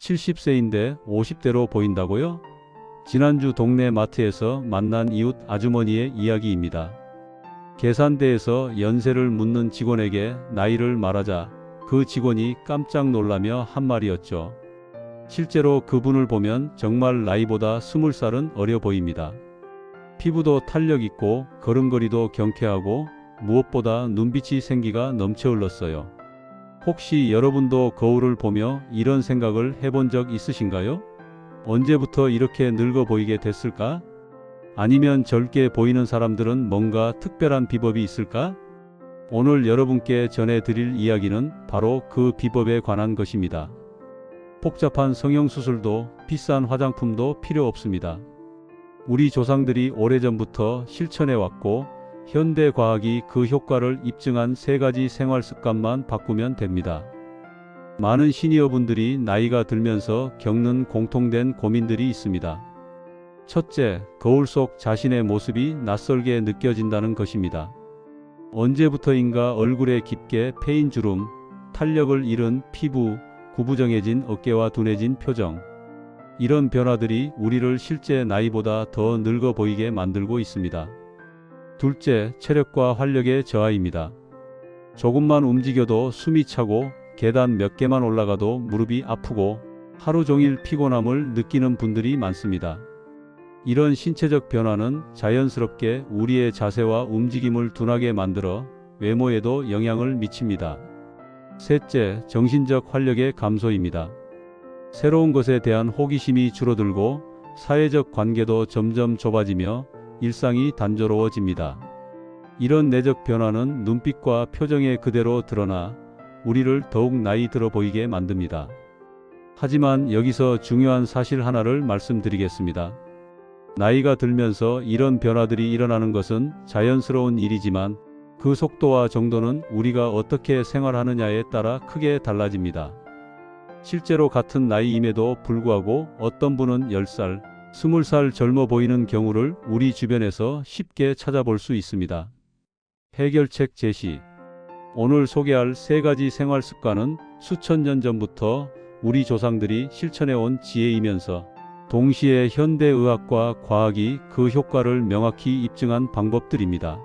70세인데 50대로 보인다고요? 지난주 동네 마트에서 만난 이웃 아주머니의 이야기입니다. 계산대에서 연세를 묻는 직원에게 나이를 말하자 그 직원이 깜짝 놀라며 한 말이었죠. 실제로 그분을 보면 정말 나이보다 20살은 어려 보입니다. 피부도 탄력 있고 걸음걸이도 경쾌하고 무엇보다 눈빛이 생기가 넘쳐 흘렀어요. 혹시 여러분도 거울을 보며 이런 생각을 해본 적 있으신가요? 언제부터 이렇게 늙어 보이게 됐을까? 아니면 젊게 보이는 사람들은 뭔가 특별한 비법이 있을까? 오늘 여러분께 전해드릴 이야기는 바로 그 비법에 관한 것입니다. 복잡한 성형수술도 비싼 화장품도 필요 없습니다. 우리 조상들이 오래전부터 실천해왔고 현대 과학이 그 효과를 입증한 3가지 생활 습관만 바꾸면 됩니다. 많은 시니어분들이 나이가 들면서 겪는 공통된 고민들이 있습니다. 첫째, 거울 속 자신의 모습이 낯설게 느껴진다는 것입니다. 언제부터인가 얼굴에 깊게 패인 주름, 탄력을 잃은 피부, 구부정해진 어깨와 둔해진 표정. 이런 변화들이 우리를 실제 나이보다 더 늙어 보이게 만들고 있습니다. 둘째, 체력과 활력의 저하입니다. 조금만 움직여도 숨이 차고 계단 몇 개만 올라가도 무릎이 아프고 하루 종일 피곤함을 느끼는 분들이 많습니다. 이런 신체적 변화는 자연스럽게 우리의 자세와 움직임을 둔하게 만들어 외모에도 영향을 미칩니다. 셋째, 정신적 활력의 감소입니다. 새로운 것에 대한 호기심이 줄어들고 사회적 관계도 점점 좁아지며 일상이 단조로워집니다. 이런 내적 변화는 눈빛과 표정에 그대로 드러나 우리를 더욱 나이 들어 보이게 만듭니다. 하지만 여기서 중요한 사실 하나를 말씀드리겠습니다. 나이가 들면서 이런 변화들이 일어나는 것은 자연스러운 일이지만 그 속도와 정도는 우리가 어떻게 생활하느냐에 따라 크게 달라집니다. 실제로 같은 나이임에도 불구하고 어떤 분은 10살, 20살 젊어 보이는 경우를 우리 주변에서 쉽게 찾아볼 수 있습니다. 해결책 제시. 오늘 소개할 3가지 생활 습관은 수천 년 전부터 우리 조상들이 실천해온 지혜이면서 동시에 현대의학과 과학이 그 효과를 명확히 입증한 방법들입니다.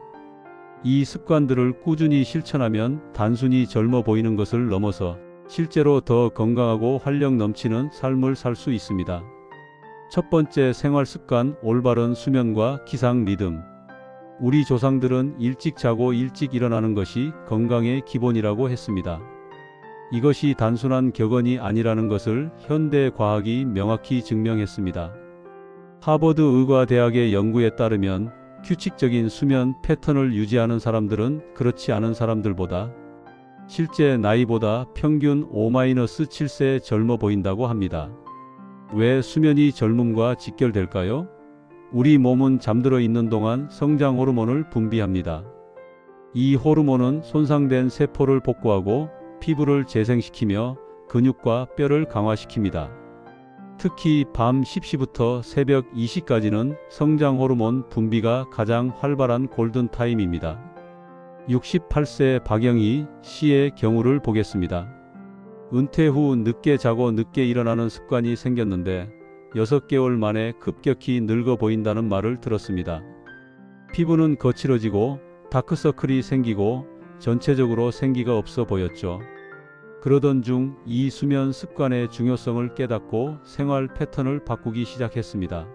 이 습관들을 꾸준히 실천하면 단순히 젊어 보이는 것을 넘어서 실제로 더 건강하고 활력 넘치는 삶을 살 수 있습니다. 첫 번째 생활 습관, 올바른 수면과 기상 리듬. 우리 조상들은 일찍 자고 일찍 일어나는 것이 건강의 기본이라고 했습니다. 이것이 단순한 격언이 아니라는 것을 현대 과학이 명확히 증명했습니다. 하버드 의과대학의 연구에 따르면 규칙적인 수면 패턴을 유지하는 사람들은 그렇지 않은 사람들보다 실제 나이보다 평균 5-7세 젊어 보인다고 합니다. 왜 수면이 젊음과 직결될까요? 우리 몸은 잠들어 있는 동안 성장 호르몬을 분비합니다. 이 호르몬은 손상된 세포를 복구하고 피부를 재생시키며 근육과 뼈를 강화시킵니다. 특히 밤 10시부터 새벽 2시까지는 성장 호르몬 분비가 가장 활발한 골든타임입니다. 68세 박영희 씨의 경우를 보겠습니다. 은퇴 후 늦게 자고 늦게 일어나는 습관이 생겼는데 6개월 만에 급격히 늙어 보인다는 말을 들었습니다. 피부는 거칠어지고 다크서클이 생기고 전체적으로 생기가 없어 보였죠. 그러던 중 이 수면 습관의 중요성을 깨닫고 생활 패턴을 바꾸기 시작했습니다.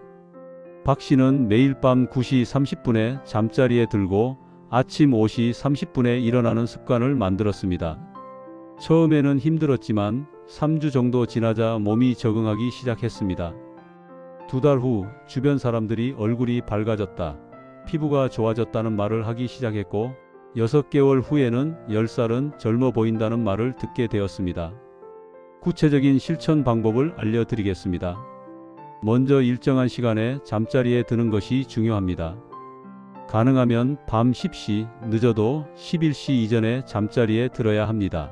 박 씨는 매일 밤 9시 30분에 잠자리에 들고 아침 5시 30분에 일어나는 습관을 만들었습니다. 처음에는 힘들었지만 3주 정도 지나자 몸이 적응하기 시작했습니다. 2달 후 주변 사람들이 얼굴이 밝아졌다, 피부가 좋아졌다는 말을 하기 시작했고 6개월 후에는 10살은 젊어 보인다는 말을 듣게 되었습니다. 구체적인 실천 방법을 알려드리겠습니다. 먼저 일정한 시간에 잠자리에 드는 것이 중요합니다. 가능하면 밤 10시, 늦어도 11시 이전에 잠자리에 들어야 합니다.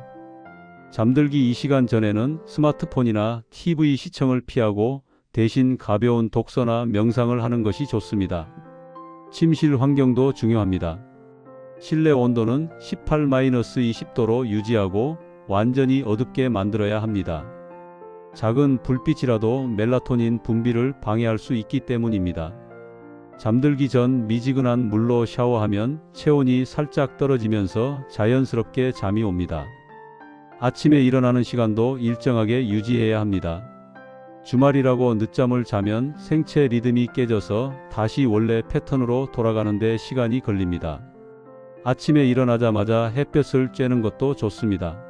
잠들기 2시간 전에는 스마트폰이나 TV 시청을 피하고 대신 가벼운 독서나 명상을 하는 것이 좋습니다. 침실 환경도 중요합니다. 실내 온도는 18-20도로 유지하고 완전히 어둡게 만들어야 합니다. 작은 불빛이라도 멜라토닌 분비를 방해할 수 있기 때문입니다. 잠들기 전 미지근한 물로 샤워하면 체온이 살짝 떨어지면서 자연스럽게 잠이 옵니다. 아침에 일어나는 시간도 일정하게 유지해야 합니다. 주말이라고 늦잠을 자면 생체 리듬이 깨져서 다시 원래 패턴으로 돌아가는 데 시간이 걸립니다. 아침에 일어나자마자 햇볕을 쬐는 것도 좋습니다.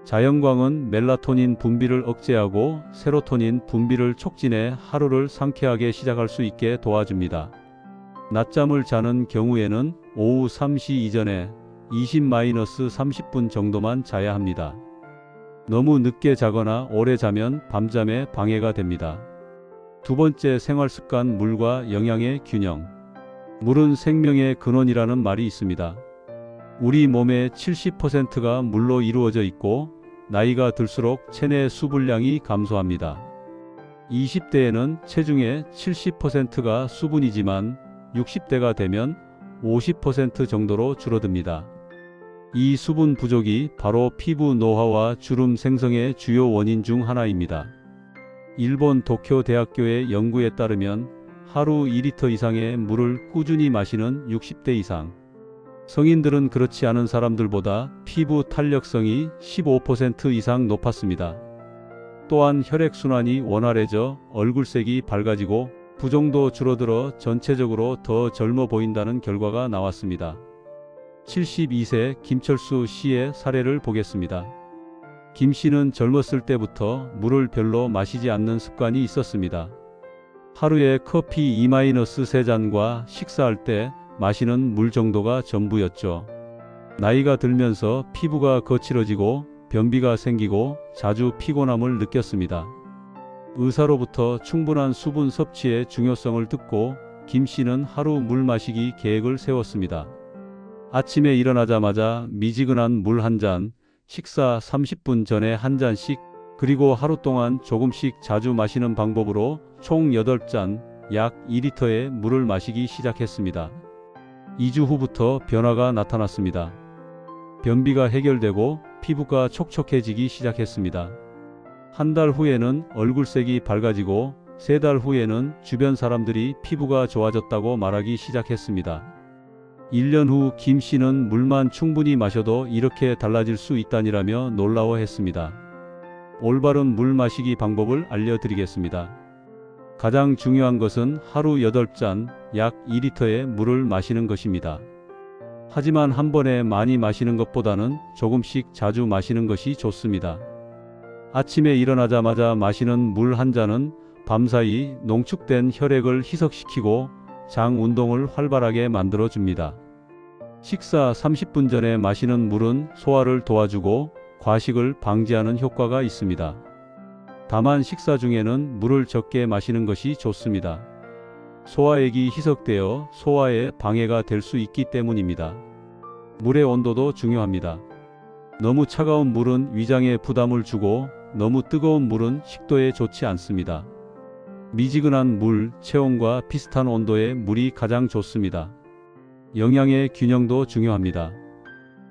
자연광은 멜라토닌 분비를 억제하고 세로토닌 분비를 촉진해 하루를 상쾌하게 시작할 수 있게 도와줍니다. 낮잠을 자는 경우에는 오후 3시 이전에 20-30분 정도만 자야 합니다. 너무 늦게 자거나 오래 자면 밤잠에 방해가 됩니다. 두 번째 생활습관, 물과 영양의 균형. 물은 생명의 근원이라는 말이 있습니다. 우리 몸의 70%가 물로 이루어져 있고 나이가 들수록 체내 수분량이 감소합니다. 20대에는 체중의 70%가 수분이지만 60대가 되면 50% 정도로 줄어듭니다. 이 수분 부족이 바로 피부 노화와 주름 생성의 주요 원인 중 하나입니다. 일본 도쿄 대학교의 연구에 따르면 하루 2리터 이상의 물을 꾸준히 마시는 60대 이상 성인들은 그렇지 않은 사람들보다 피부 탄력성이 15% 이상 높았습니다. 또한 혈액순환이 원활해져 얼굴색이 밝아지고 부종도 줄어들어 전체적으로 더 젊어 보인다는 결과가 나왔습니다. 72세 김철수 씨의 사례를 보겠습니다. 김 씨는 젊었을 때부터 물을 별로 마시지 않는 습관이 있었습니다. 하루에 커피 2-3잔과 식사할 때 마시는 물 정도가 전부였죠. 나이가 들면서 피부가 거칠어지고 변비가 생기고 자주 피곤함을 느꼈습니다. 의사로부터 충분한 수분 섭취의 중요성을 듣고 김 씨는 하루 물 마시기 계획을 세웠습니다. 아침에 일어나자마자 미지근한 물 한 잔, 식사 30분 전에 한 잔씩, 그리고 하루 동안 조금씩 자주 마시는 방법으로 총 8잔, 약 2리터의 물을 마시기 시작했습니다. 2주 후부터 변화가 나타났습니다. 변비가 해결되고 피부가 촉촉해지기 시작했습니다. 한 달 후에는 얼굴색이 밝아지고 3달 후에는 주변 사람들이 피부가 좋아졌다고 말하기 시작했습니다. 1년 후 김 씨는 물만 충분히 마셔도 이렇게 달라질 수 있다니라며 놀라워했습니다. 올바른 물 마시기 방법을 알려드리겠습니다. 가장 중요한 것은 하루 8잔, 약 2리터의 물을 마시는 것입니다. 하지만 한 번에 많이 마시는 것보다는 조금씩 자주 마시는 것이 좋습니다. 아침에 일어나자마자 마시는 물 한 잔은 밤사이 농축된 혈액을 희석시키고 장 운동을 활발하게 만들어줍니다. 식사 30분 전에 마시는 물은 소화를 도와주고 과식을 방지하는 효과가 있습니다. 다만 식사 중에는 물을 적게 마시는 것이 좋습니다. 소화액이 희석되어 소화에 방해가 될 수 있기 때문입니다. 물의 온도도 중요합니다. 너무 차가운 물은 위장에 부담을 주고 너무 뜨거운 물은 식도에 좋지 않습니다. 미지근한 물, 체온과 비슷한 온도의 물이 가장 좋습니다. 영양의 균형도 중요합니다.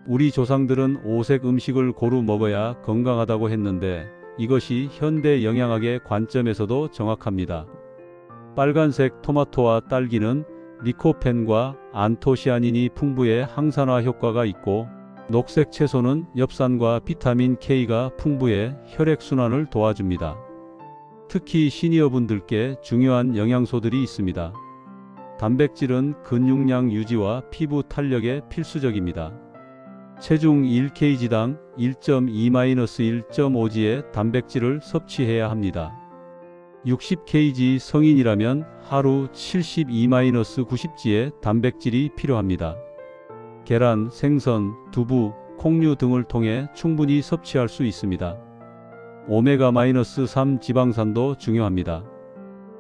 우리 조상들은 5색 음식을 고루 먹어야 건강하다고 했는데 이것이 현대 영양학의 관점에서도 정확합니다. 빨간색 토마토와 딸기는 리코펜과 안토시아닌이 풍부해 항산화 효과가 있고 녹색 채소는 엽산과 비타민 K가 풍부해 혈액순환을 도와줍니다. 특히 시니어분들께 중요한 영양소들이 있습니다. 단백질은 근육량 유지와 피부 탄력에 필수적입니다. 체중 1kg당 1.2-1.5g의 단백질을 섭취해야 합니다. 60kg 성인이라면 하루 72-90g의 단백질이 필요합니다. 계란, 생선, 두부, 콩류 등을 통해 충분히 섭취할 수 있습니다. 오메가-3 지방산도 중요합니다.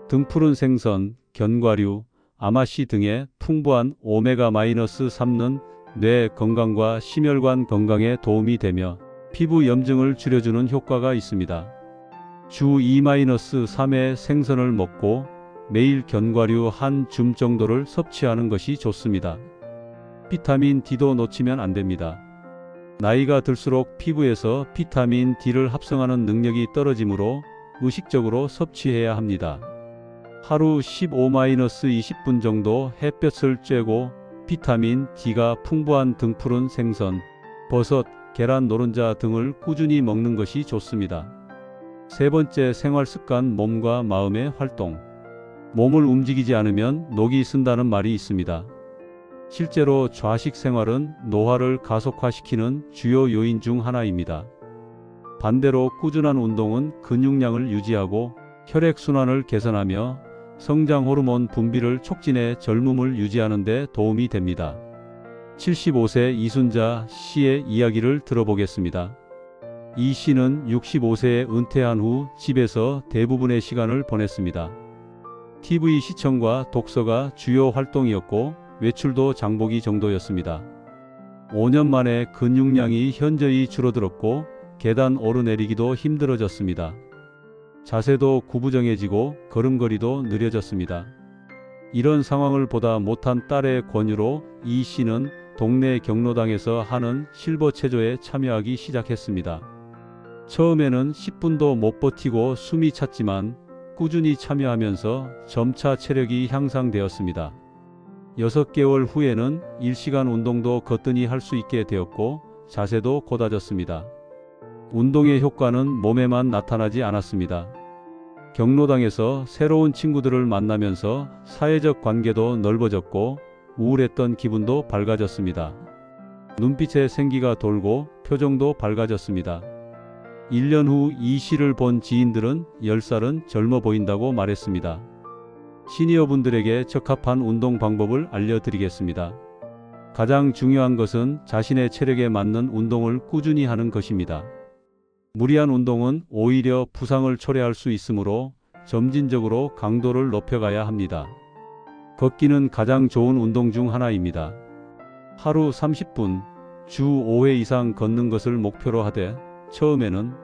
등푸른 생선, 견과류, 아마씨 등의 풍부한 오메가-3는 뇌 건강과 심혈관 건강에 도움이 되며 피부 염증을 줄여주는 효과가 있습니다. 주 2-3회 생선을 먹고 매일 견과류 한 줌 정도를 섭취하는 것이 좋습니다. 비타민 D도 놓치면 안 됩니다. 나이가 들수록 피부에서 비타민 D를 합성하는 능력이 떨어지므로 의식적으로 섭취해야 합니다. 하루 15-20분 정도 햇볕을 쬐고 비타민 D가 풍부한 등푸른 생선, 버섯, 계란 노른자 등을 꾸준히 먹는 것이 좋습니다. 세 번째 생활 습관, 몸과 마음의 활동. 몸을 움직이지 않으면 녹이 쓴다는 말이 있습니다. 실제로 좌식 생활은 노화를 가속화시키는 주요 요인 중 하나입니다. 반대로 꾸준한 운동은 근육량을 유지하고 혈액순환을 개선하며 성장 호르몬 분비를 촉진해 젊음을 유지하는 데 도움이 됩니다. 75세 이순자 씨의 이야기를 들어보겠습니다. 이 씨는 65세에 은퇴한 후 집에서 대부분의 시간을 보냈습니다. TV 시청과 독서가 주요 활동이었고 외출도 장보기 정도였습니다. 5년 만에 근육량이 현저히 줄어들었고 계단 오르내리기도 힘들어졌습니다. 자세도 구부정해지고 걸음걸이도 느려졌습니다. 이런 상황을 보다 못한 딸의 권유로 이 씨는 동네 경로당에서 하는 실버 체조에 참여하기 시작했습니다. 처음에는 10분도 못 버티고 숨이 찼지만 꾸준히 참여하면서 점차 체력이 향상되었습니다. 6개월 후에는 1시간 운동도 거뜬히 할 수 있게 되었고 자세도 곧아졌습니다. 운동의 효과는 몸에만 나타나지 않았습니다. 경로당에서 새로운 친구들을 만나면서 사회적 관계도 넓어졌고 우울했던 기분도 밝아졌습니다. 눈빛에 생기가 돌고 표정도 밝아졌습니다. 1년 후 이 씨를 본 지인들은 10살은 젊어 보인다고 말했습니다. 시니어분들에게 적합한 운동 방법을 알려드리겠습니다. 가장 중요한 것은 자신의 체력에 맞는 운동을 꾸준히 하는 것입니다. 무리한 운동은 오히려 부상을 초래할 수 있으므로 점진적으로 강도를 높여가야 합니다. 걷기는 가장 좋은 운동 중 하나입니다. 하루 30분, 주 5회 이상 걷는 것을 목표로 하되 처음에는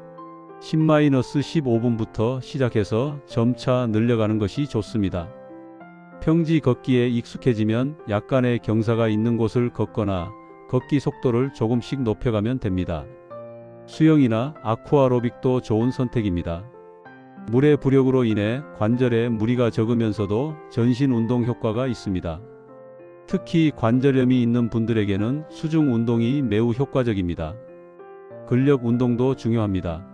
10-15분부터 시작해서 점차 늘려가는 것이 좋습니다. 평지 걷기에 익숙해지면 약간의 경사가 있는 곳을 걷거나 걷기 속도를 조금씩 높여가면 됩니다. 수영이나 아쿠아로빅도 좋은 선택입니다. 물의 부력으로 인해 관절에 무리가 적으면서도 전신 운동 효과가 있습니다. 특히 관절염이 있는 분들에게는 수중 운동이 매우 효과적입니다. 근력 운동도 중요합니다.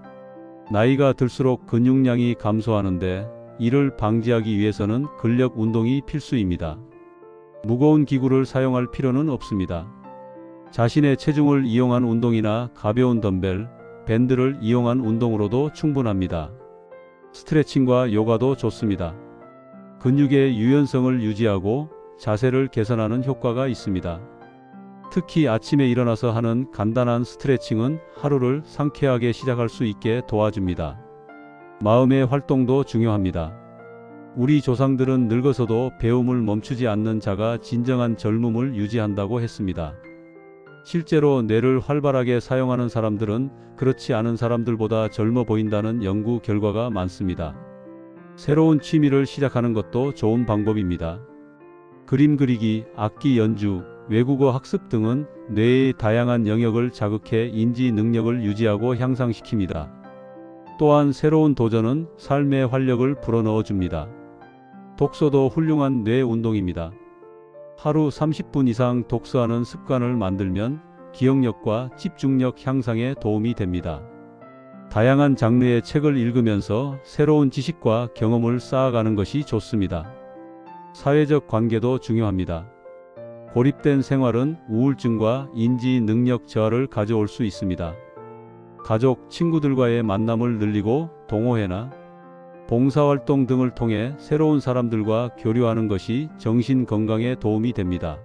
나이가 들수록 근육량이 감소하는데 이를 방지하기 위해서는 근력 운동이 필수입니다. 무거운 기구를 사용할 필요는 없습니다. 자신의 체중을 이용한 운동이나 가벼운 덤벨, 밴드를 이용한 운동으로도 충분합니다. 스트레칭과 요가도 좋습니다. 근육의 유연성을 유지하고 자세를 개선하는 효과가 있습니다. 특히 아침에 일어나서 하는 간단한 스트레칭은 하루를 상쾌하게 시작할 수 있게 도와줍니다. 마음의 활동도 중요합니다. 우리 조상들은 늙어서도 배움을 멈추지 않는 자가 진정한 젊음을 유지한다고 했습니다. 실제로 뇌를 활발하게 사용하는 사람들은 그렇지 않은 사람들보다 젊어 보인다는 연구 결과가 많습니다. 새로운 취미를 시작하는 것도 좋은 방법입니다. 그림 그리기, 악기 연주, 외국어 학습 등은 뇌의 다양한 영역을 자극해 인지 능력을 유지하고 향상시킵니다. 또한 새로운 도전은 삶의 활력을 불어넣어 줍니다. 독서도 훌륭한 뇌 운동입니다. 하루 30분 이상 독서하는 습관을 만들면 기억력과 집중력 향상에 도움이 됩니다. 다양한 장르의 책을 읽으면서 새로운 지식과 경험을 쌓아가는 것이 좋습니다. 사회적 관계도 중요합니다. 고립된 생활은 우울증과 인지 능력 저하를 가져올 수 있습니다. 가족, 친구들과의 만남을 늘리고 동호회나 봉사활동 등을 통해 새로운 사람들과 교류하는 것이 정신 건강에 도움이 됩니다.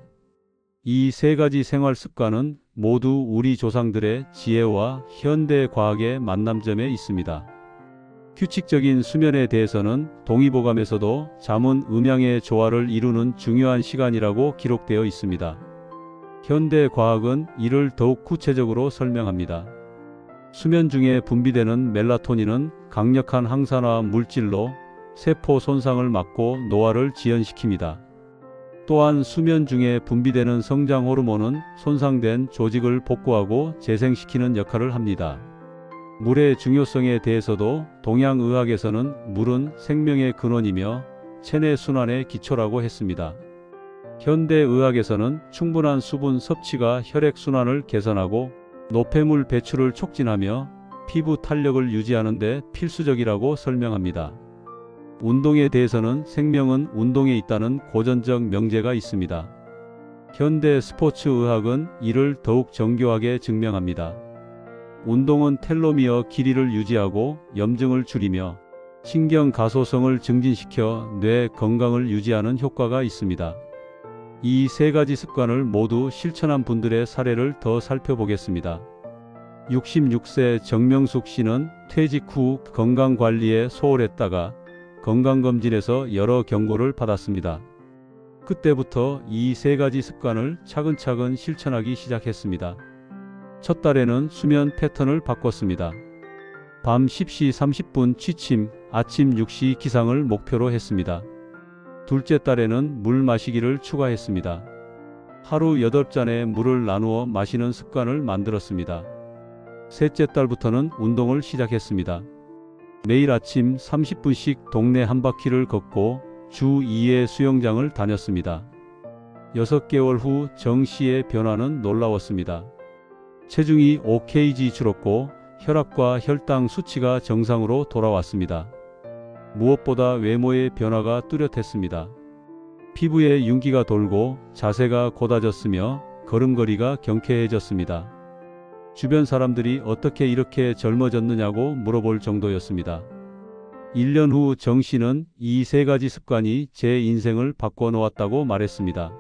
이 세 가지 생활 습관은 모두 우리 조상들의 지혜와 현대 과학의 만남점에 있습니다. 규칙적인 수면에 대해서는 동의보감에서도 잠은 음양의 조화를 이루는 중요한 시간이라고 기록되어 있습니다. 현대 과학은 이를 더욱 구체적으로 설명합니다. 수면 중에 분비되는 멜라토닌은 강력한 항산화 물질로 세포 손상을 막고 노화를 지연시킵니다. 또한 수면 중에 분비되는 성장 호르몬은 손상된 조직을 복구하고 재생시키는 역할을 합니다. 물의 중요성에 대해서도 동양의학에서는 물은 생명의 근원이며 체내 순환의 기초라고 했습니다. 현대의학에서는 충분한 수분 섭취가 혈액 순환을 개선하고 노폐물 배출을 촉진하며 피부 탄력을 유지하는 데 필수적이라고 설명합니다. 운동에 대해서는 생명은 운동에 있다는 고전적 명제가 있습니다. 현대 스포츠의학은 이를 더욱 정교하게 증명합니다. 운동은 텔로미어 길이를 유지하고 염증을 줄이며 신경 가소성을 증진시켜 뇌 건강을 유지하는 효과가 있습니다. 이 세 가지 습관을 모두 실천한 분들의 사례를 더 살펴보겠습니다. 66세 정명숙 씨는 퇴직 후 건강관리에 소홀했다가 건강검진에서 여러 경고를 받았습니다. 그때부터 이 세 가지 습관을 차근차근 실천하기 시작했습니다. 첫 달에는 수면 패턴을 바꿨습니다. 밤 10시 30분 취침, 아침 6시 기상을 목표로 했습니다. 둘째 달에는 물 마시기를 추가했습니다. 하루 8잔의 물을 나누어 마시는 습관을 만들었습니다. 셋째 달부터는 운동을 시작했습니다. 매일 아침 30분씩 동네 한 바퀴를 걷고 주 2회 수영장을 다녔습니다. 6개월 후 정 씨의 변화는 놀라웠습니다. 체중이 5kg 줄었고 혈압과 혈당 수치가 정상으로 돌아왔습니다. 무엇보다 외모의 변화가 뚜렷했습니다. 피부에 윤기가 돌고 자세가 곧아졌으며 걸음걸이가 경쾌해졌습니다. 주변 사람들이 어떻게 이렇게 젊어졌느냐고 물어볼 정도였습니다. 1년 후 정 씨는 이 세 가지 습관이 제 인생을 바꿔놓았다고 말했습니다.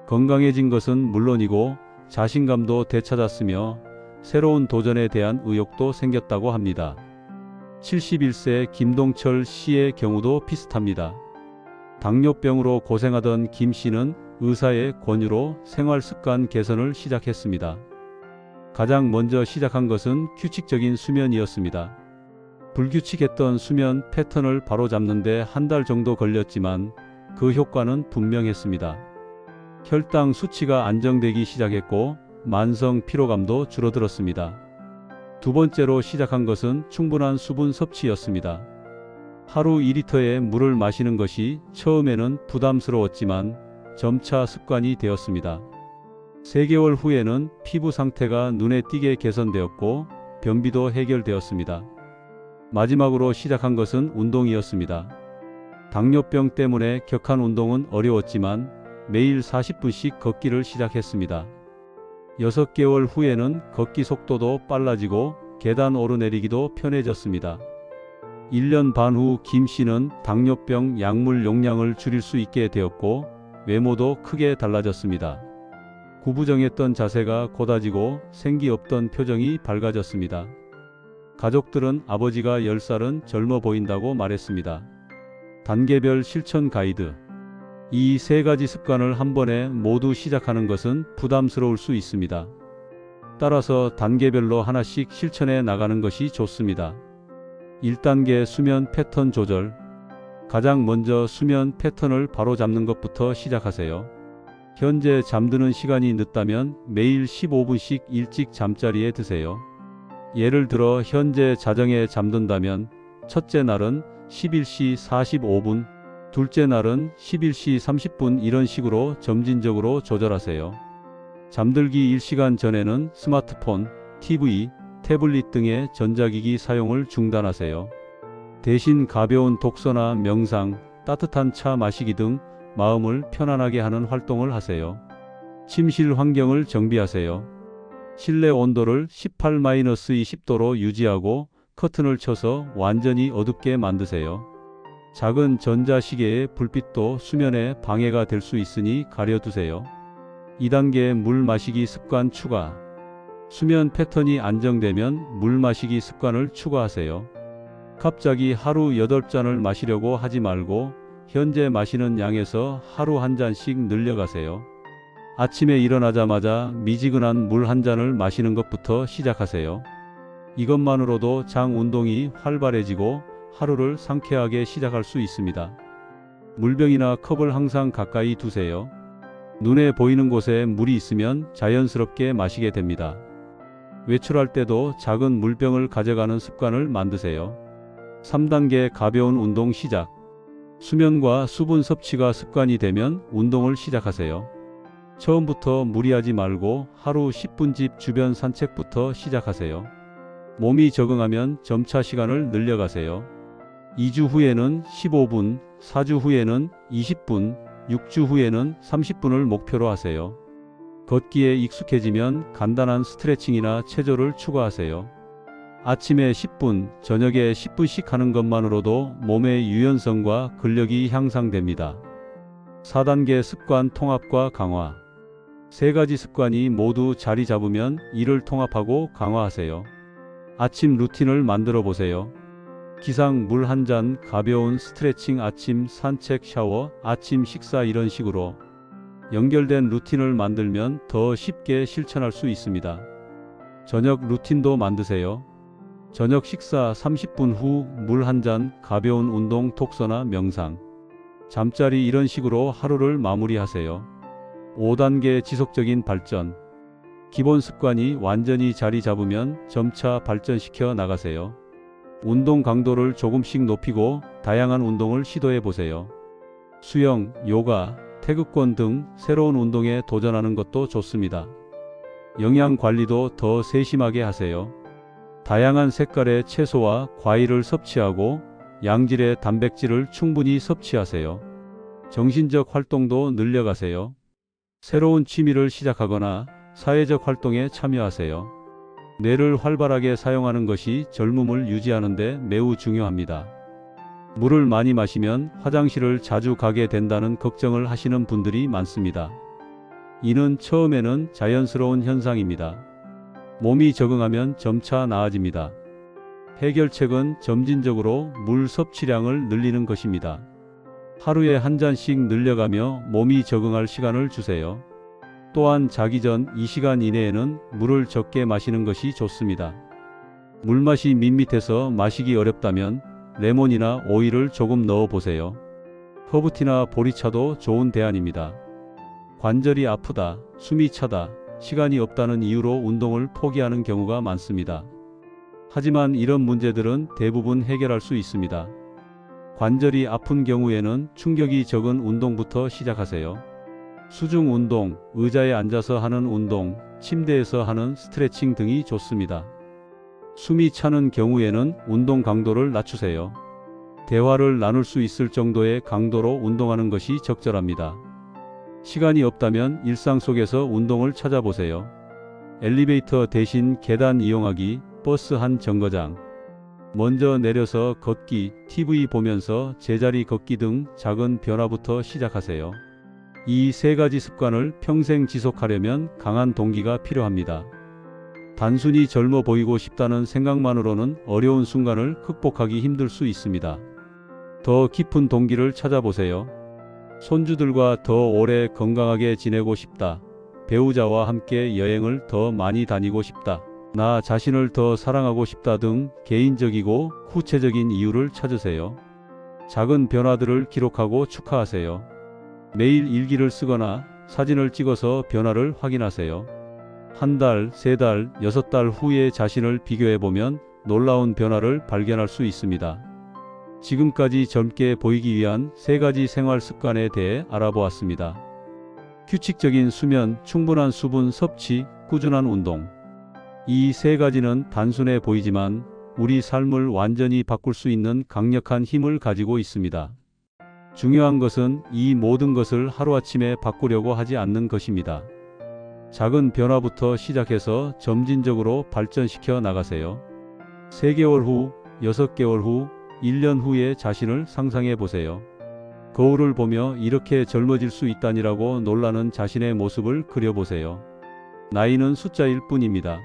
건강해진 것은 물론이고 자신감도 되찾았으며 새로운 도전에 대한 의욕도 생겼다고 합니다. 71세 김동철 씨의 경우도 비슷합니다. 당뇨병으로 고생하던 김 씨는 의사의 권유로 생활습관 개선을 시작했습니다. 가장 먼저 시작한 것은 규칙적인 수면이었습니다. 불규칙했던 수면 패턴을 바로잡는데 한 달 정도 걸렸지만 그 효과는 분명했습니다. 혈당 수치가 안정되기 시작했고 만성 피로감도 줄어들었습니다. 두 번째로 시작한 것은 충분한 수분 섭취였습니다. 하루 2리터의 물을 마시는 것이 처음에는 부담스러웠지만 점차 습관이 되었습니다. 3개월 후에는 피부 상태가 눈에 띄게 개선되었고 변비도 해결되었습니다. 마지막으로 시작한 것은 운동이었습니다. 당뇨병 때문에 격한 운동은 어려웠지만 매일 40분씩 걷기를 시작했습니다. 6개월 후에는 걷기 속도도 빨라지고 계단 오르내리기도 편해졌습니다. 1년 반 후 김 씨는 당뇨병 약물 용량을 줄일 수 있게 되었고 외모도 크게 달라졌습니다. 구부정했던 자세가 곧아지고 생기 없던 표정이 밝아졌습니다. 가족들은 아버지가 10살은 젊어 보인다고 말했습니다. 단계별 실천 가이드. 이 세 가지 습관을 한 번에 모두 시작하는 것은 부담스러울 수 있습니다. 따라서 단계별로 하나씩 실천해 나가는 것이 좋습니다. 1단계 수면 패턴 조절. 가장 먼저 수면 패턴을 바로잡는 것부터 시작하세요. 현재 잠드는 시간이 늦다면 매일 15분씩 일찍 잠자리에 드세요. 예를 들어 현재 자정에 잠든다면 첫째 날은 11시 45분, 둘째 날은 11시 30분 이런 식으로 점진적으로 조절하세요. 잠들기 1시간 전에는 스마트폰, TV, 태블릿 등의 전자기기 사용을 중단하세요. 대신 가벼운 독서나 명상, 따뜻한 차 마시기 등 마음을 편안하게 하는 활동을 하세요. 침실 환경을 정비하세요. 실내 온도를 18-20도로 유지하고 커튼을 쳐서 완전히 어둡게 만드세요. 작은 전자시계의 불빛도 수면에 방해가 될 수 있으니 가려두세요. 2단계 물 마시기 습관 추가. 수면 패턴이 안정되면 물 마시기 습관을 추가하세요. 갑자기 하루 8잔을 마시려고 하지 말고 현재 마시는 양에서 하루 한 잔씩 늘려가세요. 아침에 일어나자마자 미지근한 물 한 잔을 마시는 것부터 시작하세요. 이것만으로도 장 운동이 활발해지고 하루를 상쾌하게 시작할 수 있습니다. 물병이나 컵을 항상 가까이 두세요. 눈에 보이는 곳에 물이 있으면 자연스럽게 마시게 됩니다. 외출할 때도 작은 물병을 가져가는 습관을 만드세요. 3단계 가벼운 운동 시작. 수면과 수분 섭취가 습관이 되면 운동을 시작하세요. 처음부터 무리하지 말고 하루 10분 집 주변 산책부터 시작하세요. 몸이 적응하면 점차 시간을 늘려가세요. 2주 후에는 15분, 4주 후에는 20분, 6주 후에는 30분을 목표로 하세요. 걷기에 익숙해지면 간단한 스트레칭이나 체조를 추가하세요. 아침에 10분, 저녁에 10분씩 하는 것만으로도 몸의 유연성과 근력이 향상됩니다. 4단계 습관 통합과 강화. 3가지 습관이 모두 자리 잡으면 이를 통합하고 강화하세요. 아침 루틴을 만들어 보세요. 기상 물 한 잔, 가벼운 스트레칭, 아침 산책, 샤워, 아침 식사 이런 식으로 연결된 루틴을 만들면 더 쉽게 실천할 수 있습니다. 저녁 루틴도 만드세요. 저녁 식사 30분 후 물 한 잔, 가벼운 운동, 독서나 명상, 잠자리 이런 식으로 하루를 마무리하세요. 5단계 지속적인 발전. 기본 습관이 완전히 자리 잡으면 점차 발전시켜 나가세요. 운동 강도를 조금씩 높이고 다양한 운동을 시도해 보세요. 수영, 요가, 태극권 등 새로운 운동에 도전하는 것도 좋습니다. 영양 관리도 더 세심하게 하세요. 다양한 색깔의 채소와 과일을 섭취하고 양질의 단백질을 충분히 섭취하세요. 정신적 활동도 늘려가세요. 새로운 취미를 시작하거나 사회적 활동에 참여하세요. 뇌를 활발하게 사용하는 것이 젊음을 유지하는 데 매우 중요합니다. 물을 많이 마시면 화장실을 자주 가게 된다는 걱정을 하시는 분들이 많습니다. 이는 처음에는 자연스러운 현상입니다. 몸이 적응하면 점차 나아집니다. 해결책은 점진적으로 물 섭취량을 늘리는 것입니다. 하루에 한 잔씩 늘려가며 몸이 적응할 시간을 주세요. 또한 자기 전 2시간 이내에는 물을 적게 마시는 것이 좋습니다. 물맛이 밋밋해서 마시기 어렵다면 레몬이나 오이를 조금 넣어 보세요. 허브티나 보리차도 좋은 대안입니다. 관절이 아프다, 숨이 차다, 시간이 없다는 이유로 운동을 포기하는 경우가 많습니다. 하지만 이런 문제들은 대부분 해결할 수 있습니다. 관절이 아픈 경우에는 충격이 적은 운동부터 시작하세요. 수중 운동, 의자에 앉아서 하는 운동, 침대에서 하는 스트레칭 등이 좋습니다. 숨이 차는 경우에는 운동 강도를 낮추세요. 대화를 나눌 수 있을 정도의 강도로 운동하는 것이 적절합니다. 시간이 없다면 일상 속에서 운동을 찾아보세요. 엘리베이터 대신 계단 이용하기, 버스 한 정거장, 먼저 내려서 걷기, TV 보면서 제자리 걷기 등 작은 변화부터 시작하세요. 이 3가지 습관을 평생 지속하려면 강한 동기가 필요합니다. 단순히 젊어 보이고 싶다는 생각만으로는 어려운 순간을 극복하기 힘들 수 있습니다. 더 깊은 동기를 찾아보세요. 손주들과 더 오래 건강하게 지내고 싶다. 배우자와 함께 여행을 더 많이 다니고 싶다. 나 자신을 더 사랑하고 싶다 등 개인적이고 구체적인 이유를 찾으세요. 작은 변화들을 기록하고 축하하세요. 매일 일기를 쓰거나 사진을 찍어서 변화를 확인하세요. 한 달, 3달, 6달 후에 자신을 비교해보면 놀라운 변화를 발견할 수 있습니다. 지금까지 젊게 보이기 위한 3가지 생활 습관에 대해 알아보았습니다. 규칙적인 수면, 충분한 수분 섭취, 꾸준한 운동. 이 3가지는 단순해 보이지만 우리 삶을 완전히 바꿀 수 있는 강력한 힘을 가지고 있습니다. 중요한 것은 이 모든 것을 하루아침에 바꾸려고 하지 않는 것입니다. 작은 변화부터 시작해서 점진적으로 발전시켜 나가세요. 3개월 후, 6개월 후, 1년 후의 자신을 상상해 보세요. 거울을 보며 이렇게 젊어질 수 있다니라고 놀라는 자신의 모습을 그려보세요. 나이는 숫자일 뿐입니다.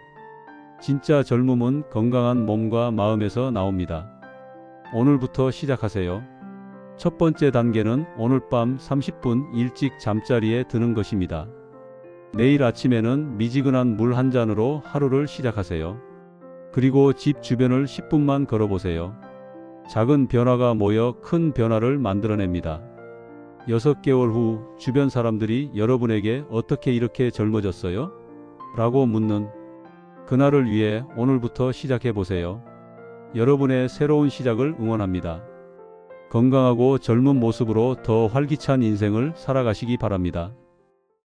진짜 젊음은 건강한 몸과 마음에서 나옵니다. 오늘부터 시작하세요. 첫 번째 단계는 오늘 밤 30분 일찍 잠자리에 드는 것입니다. 내일 아침에는 미지근한 물 한 잔으로 하루를 시작하세요. 그리고 집 주변을 10분만 걸어보세요. 작은 변화가 모여 큰 변화를 만들어냅니다. 6개월 후 주변 사람들이 여러분에게 어떻게 이렇게 젊어졌어요? 라고 묻는 그날을 위해 오늘부터 시작해 보세요. 여러분의 새로운 시작을 응원합니다. 건강하고 젊은 모습으로 더 활기찬 인생을 살아가시기 바랍니다.